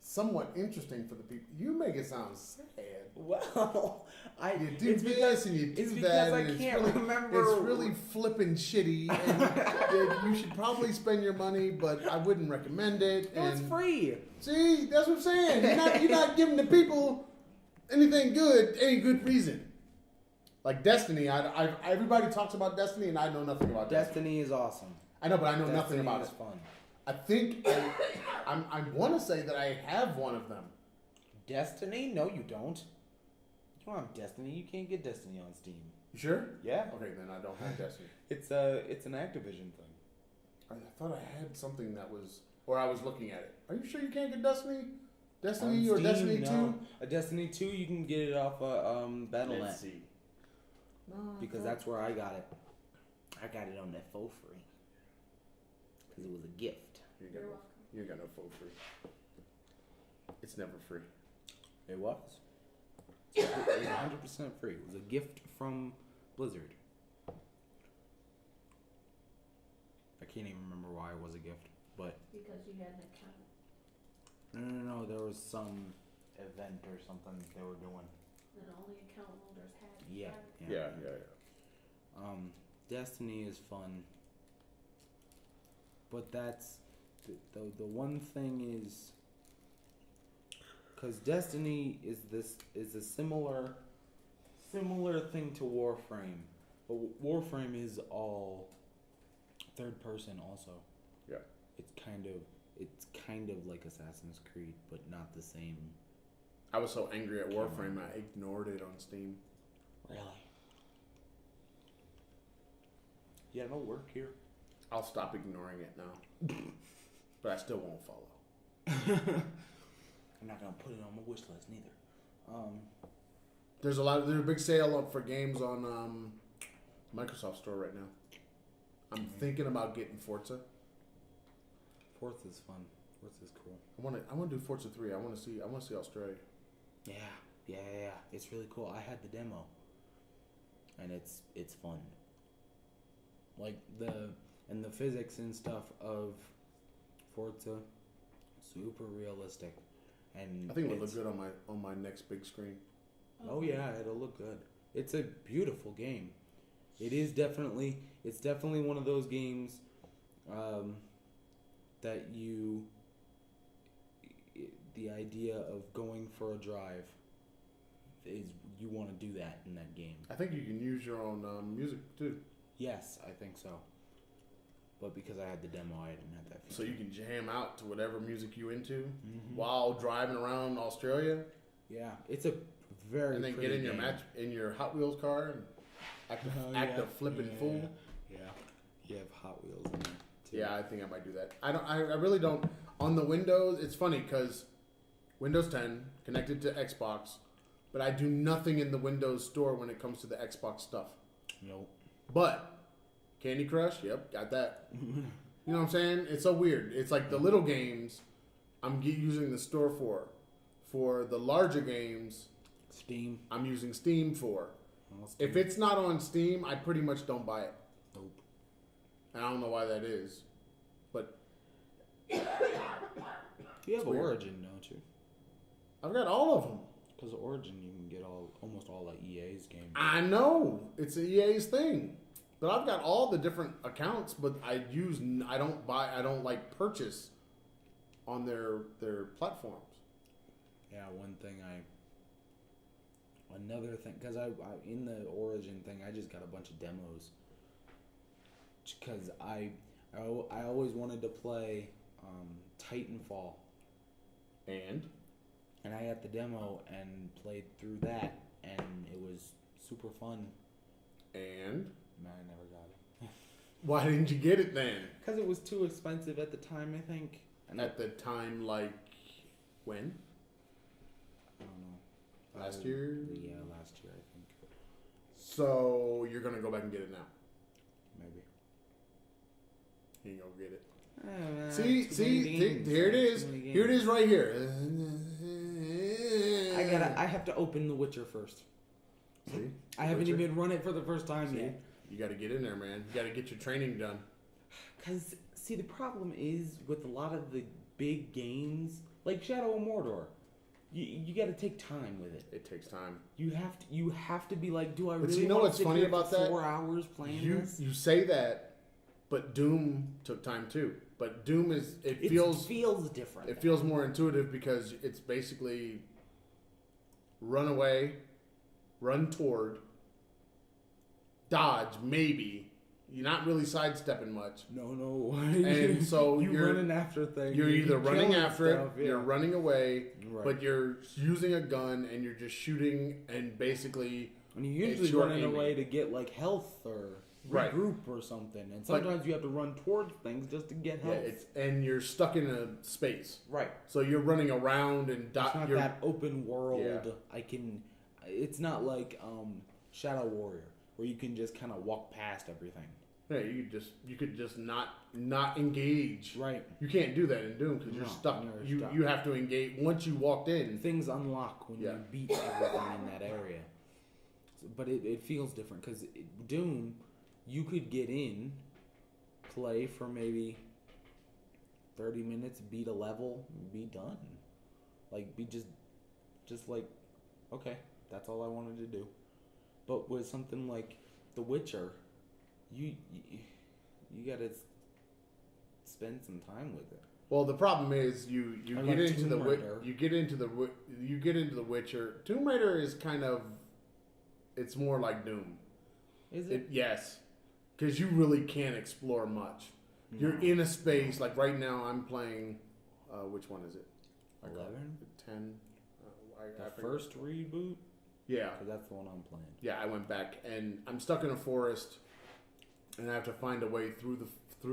somewhat interesting for the people. You make it sound sad. well, You do this and you do it's that, because I and can't remember. It's really flipping shitty, and you should probably spend your money, but I wouldn't recommend it. No, it's and free. see, that's what I'm saying. You're not giving the people anything good, any good reason. Like Destiny, everybody talks about Destiny, and I know nothing about Destiny. Destiny is awesome. I know, but I know nothing Destiny about is it. fun. I think I want to say that I have one of them. Destiny? No, you don't. You don't have Destiny. You can't get Destiny on Steam. You sure? Yeah. Okay, then I don't have Destiny. It's an Activision thing. I thought I had something that was, or I was looking at it. Are you sure you can't get Destiny? Destiny On or Steam, Destiny no. 2? A Destiny 2, you can get it off Battle.net. Let's see. No, Because that's where I got it. I got it on that for free. Because it was a gift. you You're got welcome. you got no full free. It's never free. It was. It was 100% free. It was a gift from Blizzard. I can't even remember why it was a gift, but Because you had an account. no. There was some event or something they were doing. And only account holders had. Yeah. had it. Yeah. Destiny is fun, but that's the one thing is because Destiny is a similar thing to Warframe, but Warframe is all third person also. Yeah. It's kind of like Assassin's Creed, but not the same. I was so angry at Warframe, I ignored it on Steam. Really? Yeah, no work here. I'll stop ignoring it now, but I still won't follow. I'm not gonna put it on my wish list neither. There's a big sale up for games on Microsoft Store right now. I'm thinking about getting Forza. Fourth is fun. Fourth is cool. I want to do Forza 3. I want to see Australia. Yeah. It's really cool. I had the demo, and it's fun. Like the physics and stuff of Forza, super realistic, and I think it would look good on my next big screen. Oh yeah, it'll look good. It's a beautiful game. It's definitely one of those games that the idea of going for a drive is you want to do that in that game. I think you can use your own music too. Yes, I think so. But because I had the demo, I didn't have that feature. So you can jam out to whatever music you into Mhm. while driving around Australia, Yeah, it's a very and then get pretty in your game. in your Hot Wheels car and act a flipping fool. Yeah, you have Hot Wheels in there too. Yeah, I think I might do that. I really don't. On the Windows, it's funny because Windows 10 connected to Xbox, but I do nothing in the Windows Store when it comes to the Xbox stuff. Nope. But Candy Crush, yep, got that. You know what I'm saying? It's so weird. It's like the little games I'm using the store for. For the larger games, Steam. I'm using Steam for. Well, Steam. If it's not on Steam, I pretty much don't buy it. Nope. And I don't know why that is. But You have weird. Origin, don't you? I've got all of them. Because Origin, you can get almost all of EA's games. I know it's EA's thing, but I've got all the different accounts. But I don't like purchase on their platforms. Yeah, another thing, because I in the Origin thing, I just got a bunch of demos. Because I always wanted to play Titanfall. And I got the demo and played through that, and it was super fun. And Man, I never got it. why didn't you get it then? Because it was too expensive at the time, I think. And at the time, like when? I don't know. Last year? Yeah, last year, I think. So you're gonna go back and get it now? Maybe. You can go get it. See, Here it is. Here it is right here. I have to open The Witcher first. See? I haven't even run it for the first time yet. You got to get in there, man. You got to get your training done. Because, see, the problem is with a lot of the big games, like Shadow of Mordor, you got to take time with it. It takes time. You have to be like, do I But really you know want to what's sit funny here about for that? 4 hours playing this? You say that, but Doom took time too. But Doom It feels different. It feels more intuitive because it's basically run away, run toward, dodge, maybe. You're not really sidestepping much. No. And so you're running after things. You're either running after stuff, it, you're running away, Right. but you're using a gun and you're just shooting and basically. And you're usually it's your running aiming. away to get like health or Right. regroup or something. And sometimes you have to run towards things just to get Yeah, health. and you're stuck in a space. Right. So you're running around and It's not you're, that open world. Yeah. It's not like Shadow Warrior where you can just kind of walk past everything. Yeah, you could just not engage. Right. You can't do that in Doom because you're No, stuck. you're stuck. You have to engage once you walked in. Things unlock when Yeah. you beat everything in that area. But it feels different because Doom, you could get in, play for maybe 30 minutes, beat a level, be done. Like, be just like, okay, that's all I wanted to do. But with something like The Witcher, you gotta spend some time with it. Well, the problem is you I get like into Tomb the Raider. you get into the Witcher. Tomb Raider is kind of it's more like Doom. Is it? Yes, because you really can't explore much. You're No. in a space like right now. I'm playing. Which one is it? 11? 10. I The forget. first reboot? Yeah, 'Cause that's the one I'm playing. yeah. I went back and I'm stuck in a forest, and I have to find a way through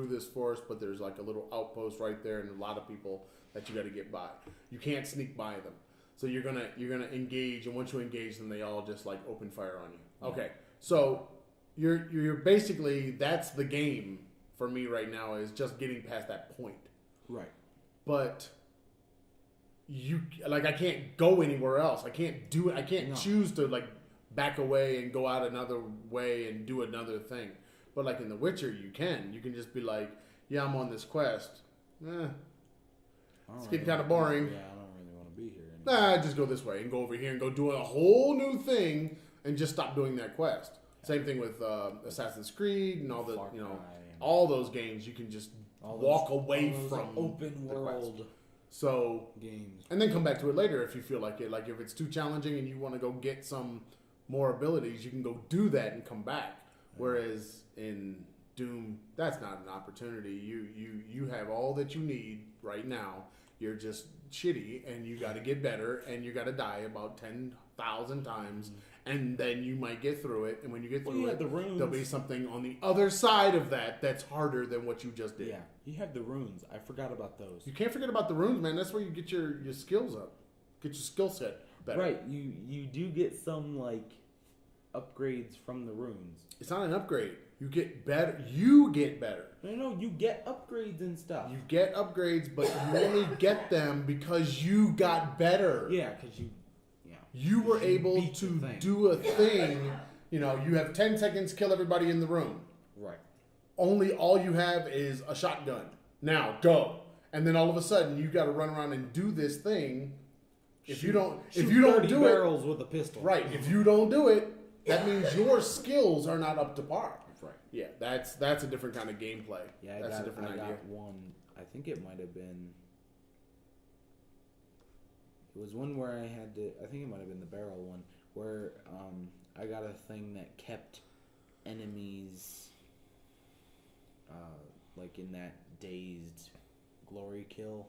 this forest. But there's like a little outpost right there, and a lot of people that you got to get by. You can't sneak by them, so you're gonna engage, and once you engage them, they all just like open fire on you. Yeah. Okay, so you're basically that's the game for me right now is just getting past that point. Right. But I can't go anywhere else. I can't do it. I can't No. choose to like back away and go out another way and do another thing. But like in The Witcher, you can. You can just be like, yeah, I'm on this quest. It's getting kind of boring. Yeah, I don't really want to be here anymore. Nah, just go this way and go over here and go do a whole new thing and just stop doing that quest. Same thing with Assassin's Creed and all the Far Cry and all those games. You can just all walk those- away all those from open the quest. world So games. and then come back to it later if you feel like it. Like if it's too challenging and you want to go get some more abilities, you can go do that and come back. Whereas in Doom, that's not an opportunity. You have all that you need right now. You're just shitty and you got to get better and you got to die about 10,000 times and then you might get through it. And when you get through you it, have the runes. there'll be something on the other side of that that's harder than what you just did. Yeah, you have the runes. I forgot about those. You can't forget about the runes, man. That's where you get your skills up. Get your skill set better. Right, you do get some like upgrades from the runes. It's not an upgrade. You get better. You get better. No, you get upgrades and stuff. You get upgrades, but you only get them because you got better. Yeah, because you You were able beat the to thing. do a thing. You know, you have 10 seconds, kill everybody in the room. right. Only all you have is a shotgun. Now, go. And then all of a sudden, you got to run around and do this thing If you don't Shoot do 30 it, barrels with a pistol. right? If you don't do it, that means your skills are not up to par. Right. Yeah, that's a different kind of gameplay. Yeah, that's a different I idea. got one. I think it might have been. It was one where I had to. I think it might have been the barrel one where I got a thing that kept enemies, like in that dazed glory kill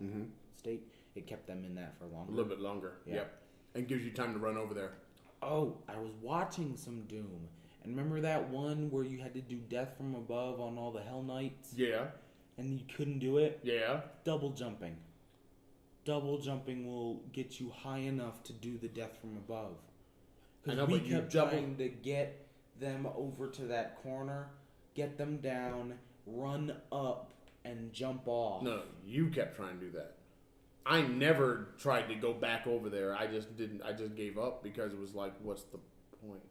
state. It kept them in that for longer. A little bit longer. Yeah. Yep. And gives you time to run over there. Oh, I was watching some Doom, and remember that one where you had to do death from above on all the Hell Knights, Yeah. and you couldn't do it? Yeah. Double jumping. Double jumping will get you high enough to do the death from above. I know, Because we but you kept trying to get them over to that corner, get them down, run up, and jump off. No, you kept trying to do that. I never tried to go back over there. I just didn't. I just gave up because it was like, what's the point?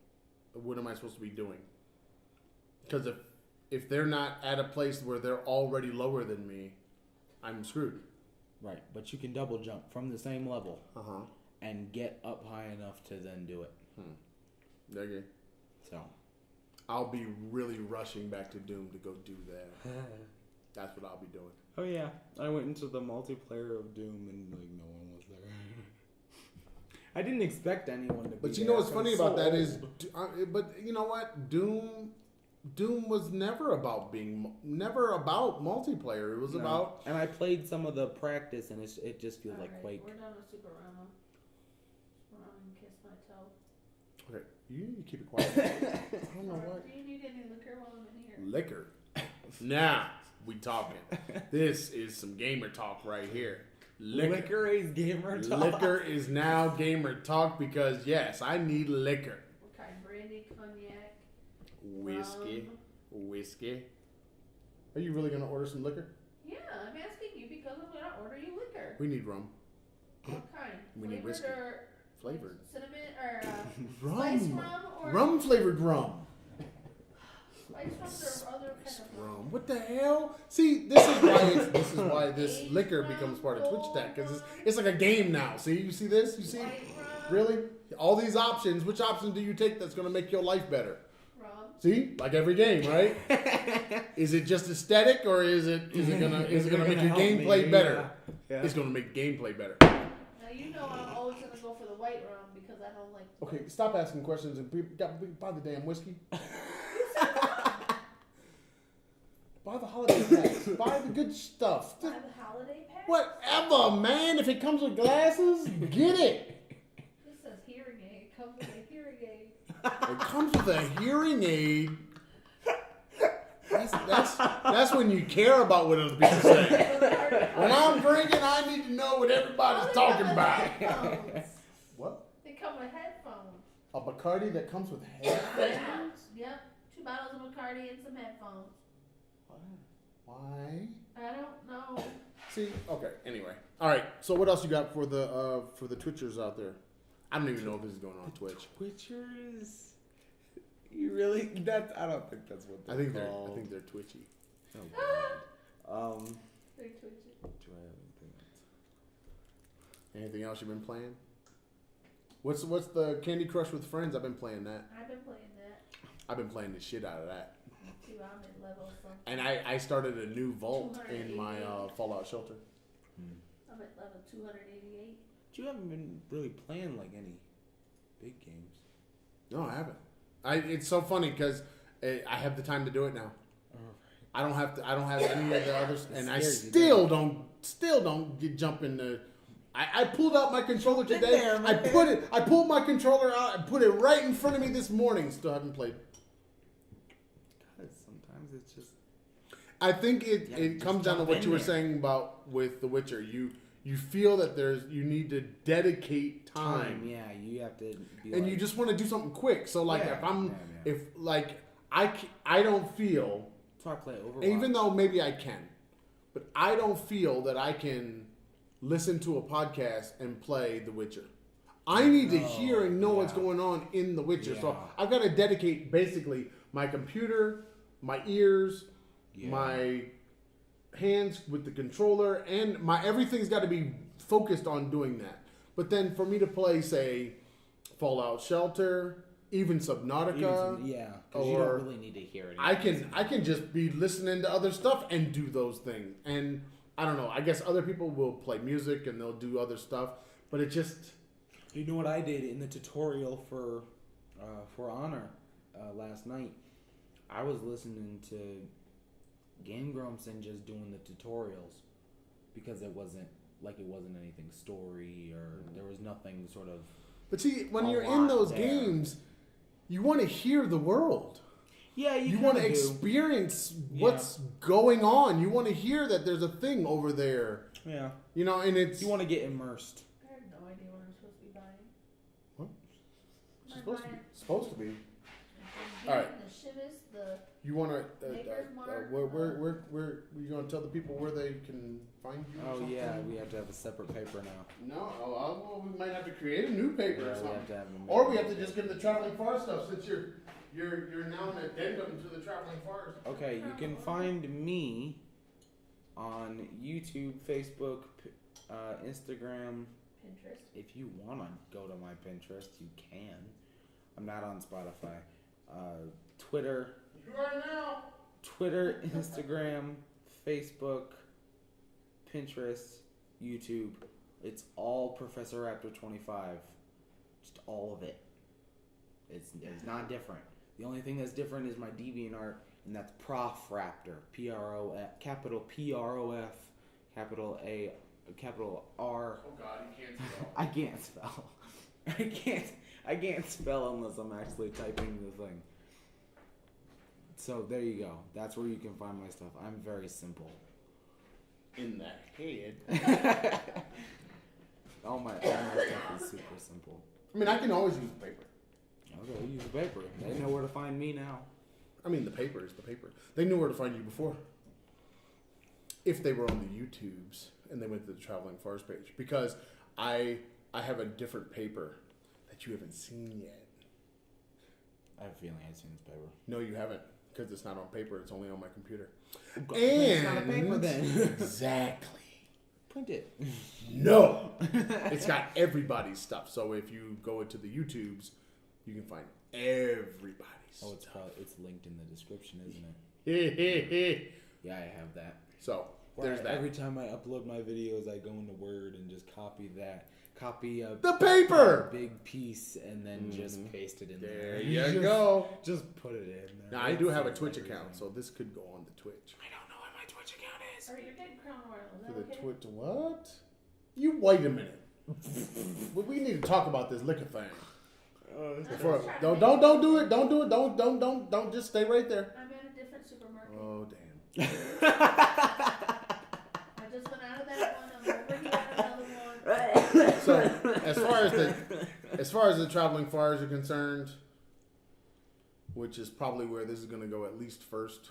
What am I supposed to be doing? Because if they're not at a place where they're already lower than me, I'm screwed. Right, but you can double jump from the same level Uh-huh. and get up high enough to then do it. Okay. So, I'll be really rushing back to Doom to go do that. That's what I'll be doing. oh yeah, I went into the multiplayer of Doom and like no one was there. I didn't expect anyone to be But there. you know what's 'cause funny it's about so that is, old. but you know what? Doom was never about multiplayer. It was No. about. And I played some of the practice, and it just feels like Alright, Quake. We're done with Super Rama. Run and kiss my toe. Okay, you need to keep it quiet. I don't know what. Do you need any liquor while I'm in here? Liquor. Now we talking. This is some gamer talk right here. Liquor is gamer talk. Liquor is now gamer talk because yes, I need liquor. What kind? Brandy, cognac, Whiskey. rum? Whiskey. Are you really gonna order some liquor? Yeah, I'm asking you because I'm gonna order you liquor. We need rum. What kind? We need Flavored whiskey. or Flavored. cinnamon or Rum. spiced rum or Rum flavored rum. spiced rum or other kind of rum? Rum. What the hell? See, this is why this liquor becomes part of Twitch Tech because it's like a game now. See, you see this? You see? White rum. Really? All these options. Which option do you take that's gonna make your life better? Rum. See, like every game, right? Is it just aesthetic or is it gonna make your gameplay better? Yeah. It's gonna make gameplay better. Now you know I'm always gonna go for the white rum because I don't like. Okay, stop asking questions and buy the damn whiskey. Buy the holiday packs. Buy the good stuff. Buy the holiday pack. Whatever, man. If it comes with glasses, get it. This says hearing aid. It comes with a hearing aid. It comes with a hearing aid. That's when you care about what other people say. When I'm drinking, I need to know what everybody's talking about. Headphones. What? They come with headphones. A Bacardi that comes with headphones? Yep. 2 bottles of Bacardi and some headphones. Why? I don't know. See, okay. Anyway, all right. So what else you got for the Twitchers out there? I don't even know if this is going on Twitch. Twitchers. You really? I don't think that's what I they're think called. they're twitchy. Oh, God. Very twitchy. Do I have anything else? Anything else you've been playing? What's the Candy Crush with Friends? I've been playing that. I've been playing that. I've been playing the shit out of that. Too, I'm at level something. And I started a new vault in my Fallout shelter. I'm at level 288. But you haven't been really playing like any big games. No, I haven't. It's so funny because I have the time to do it now. I don't have any of the others, and I still don't jump into. I pulled out my controller today. I pulled my controller out and put it right in front of me this morning. Still haven't played. God, sometimes it's just. I think it just comes down to jump what in you were there. saying about with The Witcher. You feel that you need to dedicate time. Yeah, you have to be And you just want to do something quick. So like if I don't feel, talk play Overwatch. even though maybe I can, but I don't feel that I can listen to a podcast and play The Witcher. I need to hear and know what's going on in The Witcher. So Yeah. I've got to dedicate basically my computer, my ears, my hands with the controller, and everything's got to be focused on doing that. But then for me to play, say, Fallout Shelter, even Subnautica, because you don't really need to hear it. I can just be listening to other stuff and do those things. And I don't know. I guess other people will play music and they'll do other stuff, but it just. You know what I did in the tutorial for Honor last night? I was listening to Game Grumps and just doing the tutorials because it wasn't anything story or there was nothing sort of. But see, when you're in those games, you want to hear the world. Yeah, you want to experience what's going on. You want to hear that there's a thing over there. Yeah. You know, and it's... You want to get immersed. I have no idea what I'm supposed to be buying. What? It's supposed to be. All right. The Shivas, the You want to... Maker's Mark. where you going to tell the people where they can find you? Oh, yeah. We have to have a separate paper now. No. Well, we might have to create a new paper or Yeah, something. we have to have Or we have to just give the Traveling Far stuff since you're now an addendum to the Traveling Fars. Okay, you can find me on YouTube, Facebook, Instagram. Pinterest. If you want to go to my Pinterest, you can. I'm not on Spotify. Twitter. You are now. Twitter, Instagram, Facebook, Pinterest, YouTube. It's all Professor Raptor 25. Just all of it. It's not different. The only thing that's different is my DeviantArt, and that's Prof Raptor. P-R-O-F, capital P-R-O-F, capital A, capital R. Oh God, you can't spell. I can't spell. I can't spell unless I'm actually typing the thing. So there you go. That's where you can find my stuff. I'm very simple. In the head. All my stuff is super simple. I mean, I can always use paper. Okay, use the paper. They know where to find me now. I mean, the paper is the paper. They knew where to find you before. If they were on the YouTubes and they went to the Traveling Fars page. Because I have a different paper that you haven't seen yet. I have a feeling I've seen this paper. No, you haven't. Because it's not on paper. It's only on my computer. It's not a paper then. Exactly. Print it. No. It's got everybody's stuff. So if you go into the YouTubes, you can find everybody's Oh, stuff. it's linked in the description, isn't it? It's Yeah, I have that. So there's that. Every time I upload my videos, I go into Word and just copy a The paper. big piece, and then just paste it in there. There you go. Just put it in there. Now I do have a Twitch account, so this could go on the Twitch. I don't know what my Twitch account is. Alright, you're getting Crown Royal. Is To that the okay? Twitch, what? You wait a minute. We need to talk about this liquor thing. Before, don't do it. Don't do it. Don't just stay right there. I'm at a different supermarket. Oh damn. I just went out of that one. I'm over here at another one. So as far as the Traveling Fars are concerned, which is probably where this is going to go at least first,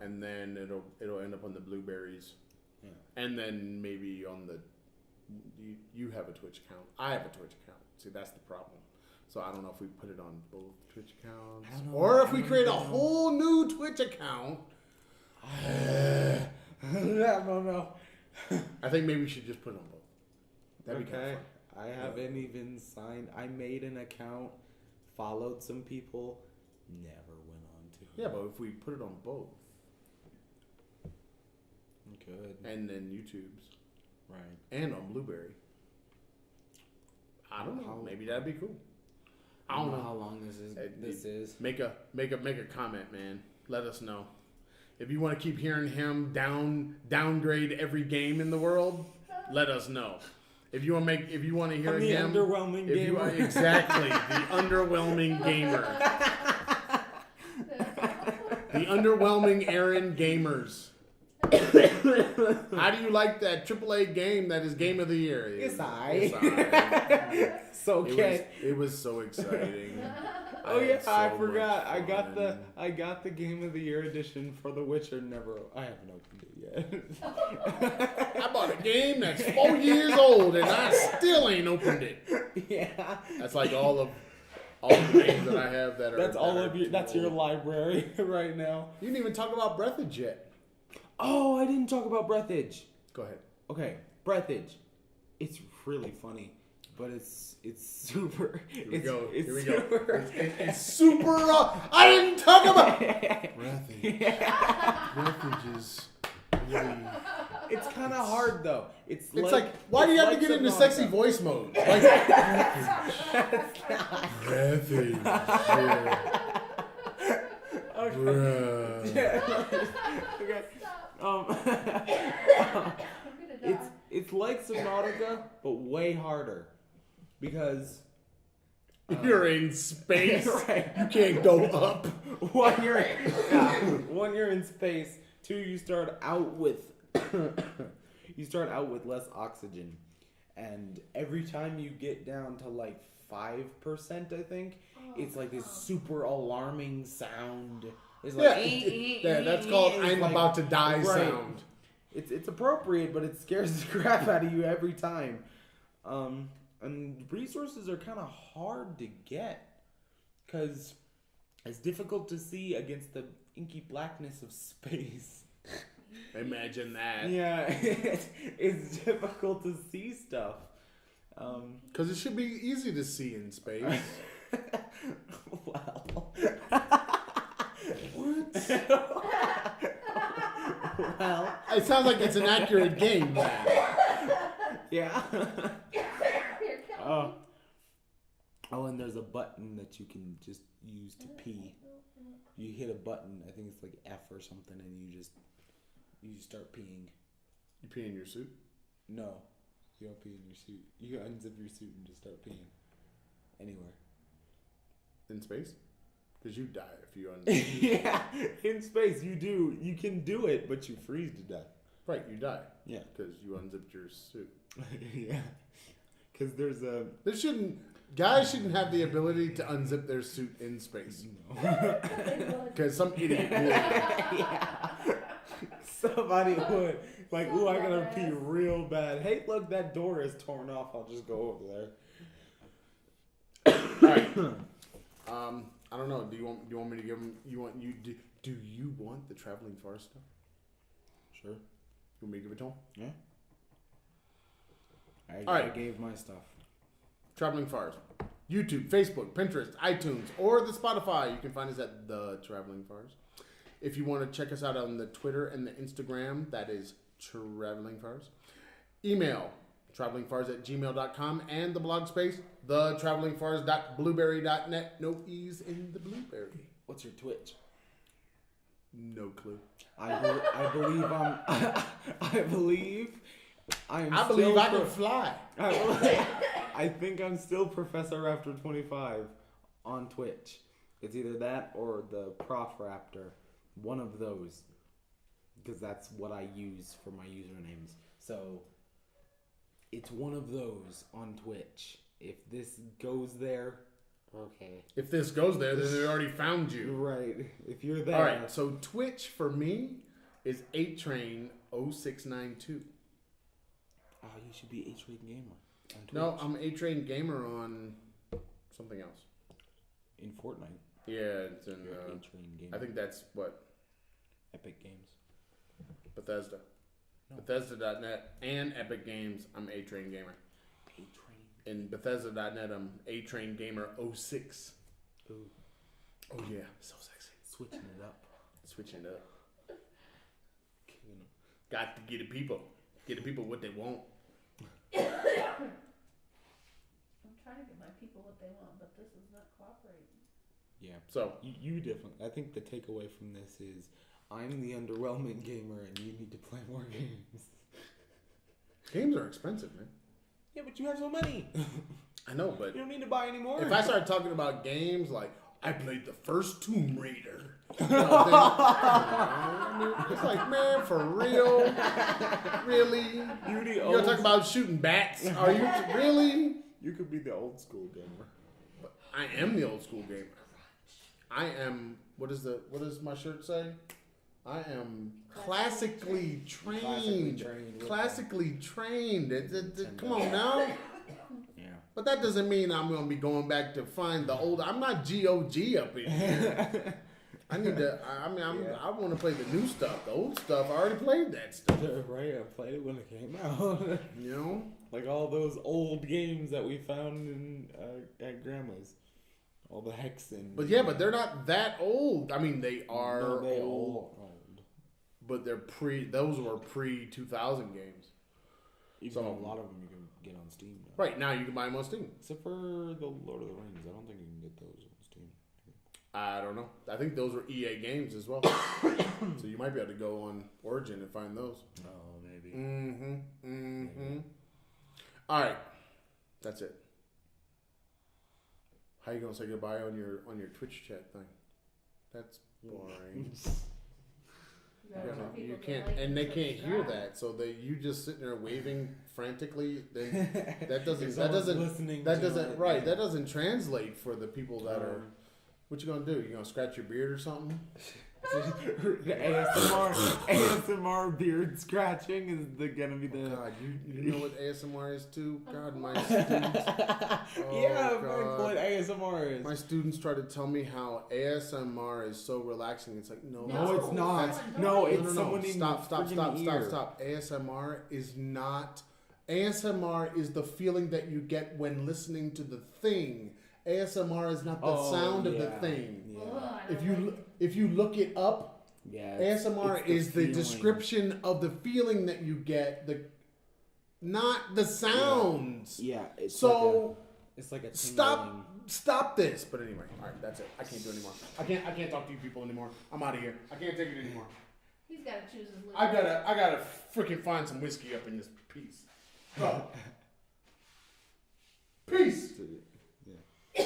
and then it'll end up on the Blueberries, and then maybe on the. You have a Twitch account. I have a Twitch account. See, that's the problem. So I don't know if we put it on both Twitch accounts, or if we create a whole new Twitch account. I don't know. I think maybe we should just put it on both. That'd be kind of fun. I haven't even signed. I made an account, followed some people, never went on to it. Yeah, but if we put it on both, Good. and then YouTube's, Right. and on Blueberry, I don't know. Maybe that'd be cool. I don't know how long this is. Make a comment, man. Let us know. If you want to keep hearing him downgrade every game in the world, let us know. If you want to hear The him, underwhelming gamer. Exactly, the underwhelming gamer, the underwhelming Aaron gamers. How do you like that AAA game that is Game of the Year? It's It's okay. It was so exciting. Oh yeah, had so I forgot. much I got the Game of the Year edition for The Witcher. I haven't opened it yet. I bought a game that's 4 years old and I still ain't opened it. Yeah. That's like all of the games that I have that are. That's all that of are your. too That's your old. library right now. You didn't even talk about Breathage yet. Oh, I didn't talk about Breathage. Go ahead. Okay, Breathage. It's really funny. but it's super. Here we it's, go. It's Here we super, go. It's super. I didn't talk about. Breathage is really. It's kind of hard though. It's like, why do you have to get into sexy voice mode? Like, breathage. Okay. Okay. It's like Subnautica, but way harder because You're in space. Right. You can't go up. one you're in space. Two, you start out with less oxygen, and every time you get down to like 5%, I think it's like this super alarming sound. It's like That's called it's "I'm like- about to die" right. sound. It's appropriate, but it scares the crap out of you every time. And resources are kind of hard to get because it's difficult to see against the inky blackness of space. Imagine that. Yeah, it's difficult to see stuff. Because it should be easy to see in space. Well. What? Well, It sounds like it's an accurate game, man. yeah. Oh, and there's a button that you can just use to pee. You hit a button, I think it's like F or something, and you start peeing. You pee in your suit? No, you don't pee in your suit. You unzip your suit and just start peeing. Anywhere. In space? Because you die if you unzip. Yeah, in space you can do it, but you freeze to death. Right, you die. Yeah. Because you unzipped your suit. Yeah. Because there's a... Guys shouldn't have the ability to unzip their suit in space. Because some idiot would. Yeah. Somebody would. Like, ooh, I gotta pee real bad. Hey, look, that door is torn off. I'll just go over there. Alright. I don't know. Do you want me to give them? Do you want the traveling far stuff? Sure. You want me to give it to them? Yeah. All right. I gave my stuff. Traveling Fars. YouTube, Facebook, Pinterest, iTunes, or the Spotify. You can find us at the Traveling Fars. If you want to check us out on the Twitter and the Instagram, that is Traveling Fars. Email travelingfars@gmail.com and the blog space thetravelingfars.blueberry.net. No E's in the blueberry. What's your Twitch? No clue. I believe I'm. I believe I'm. I believe still I can fly. I think I'm still Professor Raptor 25 on Twitch. It's either that or the Prof Raptor, one of those, because that's what I use for my usernames. So it's one of those on Twitch. If this goes there, okay. If this goes there, then they already found you. Right. If you're there. All right. So Twitch for me is 8train0692. Oh, you should be A-Train Gamer on Twitch. No, I'm A-Train Gamer on something else. In Fortnite. Yeah, it's in. You're A-Train Gamer. I think that's what Epic Games. Bethesda. No. Bethesda.net and Epic Games. I'm A-Train Gamer. A-Train. In Bethesda.net, I'm A-Train Gamer 06. Ooh. Oh yeah, so sexy. Switching it up. Switching it up. Killing 'em. Got to get the people. Get the people what they want. I'm trying to get my people what they want, but this is not cooperating. Yeah. So You definitely. I think the takeaway from this is I'm the underwhelming gamer and you need to play more games. games are expensive, man. Yeah, but you have so many. I know, but You don't need to buy any more. if I start talking about games like I played the first Tomb Raider, it's like, man, for real, really? You gonna talk about shooting bats? Are you really? You could be the old school gamer. I am the old school gamer. I am. What does my shirt say? I am classically trained. Classically trained. Come on now. Yeah. But that doesn't mean I'm going to be going back to find the old. I'm not GOG up in here. I need to. Yeah. I want to play the new stuff. The old stuff, I already played that stuff. Right, I played it when it came out. You know. Like all those old games that we found in at Grandma's. All the Hexen. But yeah, but they're not that old. I mean, they are No, they old, all old. but they're those were pre-2000 games. Even So- though a lot of them you can get on Steam now. Right, now you can buy them on Steam. Except for the Lord of the Rings. I don't think you can get those on Steam. I don't know. I think those were EA games as well. So you might be able to go on Origin and find those. Oh, maybe. All right, that's it. How you gonna say goodbye on your Twitch chat thing? That's boring. You can't, and they can't hear that. So you just sitting there waving frantically. That doesn't translate for the people that are. What you gonna do? You gonna scratch your beard or something? ASMR beard scratching is gonna be the. God, you know what ASMR is too? God, my students. Yeah, what ASMR is. My students try to tell me how ASMR is so relaxing. It's like no, No, it's not. that's- No, it's someone in Stop! freaking ear. ASMR is not. ASMR is the feeling that you get when listening to the thing. ASMR is not the sound of the thing. Yeah. If you look it up, Yeah, ASMR it's is the feeling. description of the feeling that you get, not the sounds. Yeah, it's So it's like a stop this. But anyway, all right, that's it. I can't do it anymore. I can't talk to you people anymore. I'm out of here. I can't take it anymore. He's got to choose his lips. I gotta freaking find some whiskey up in this piece. Peace. Yeah.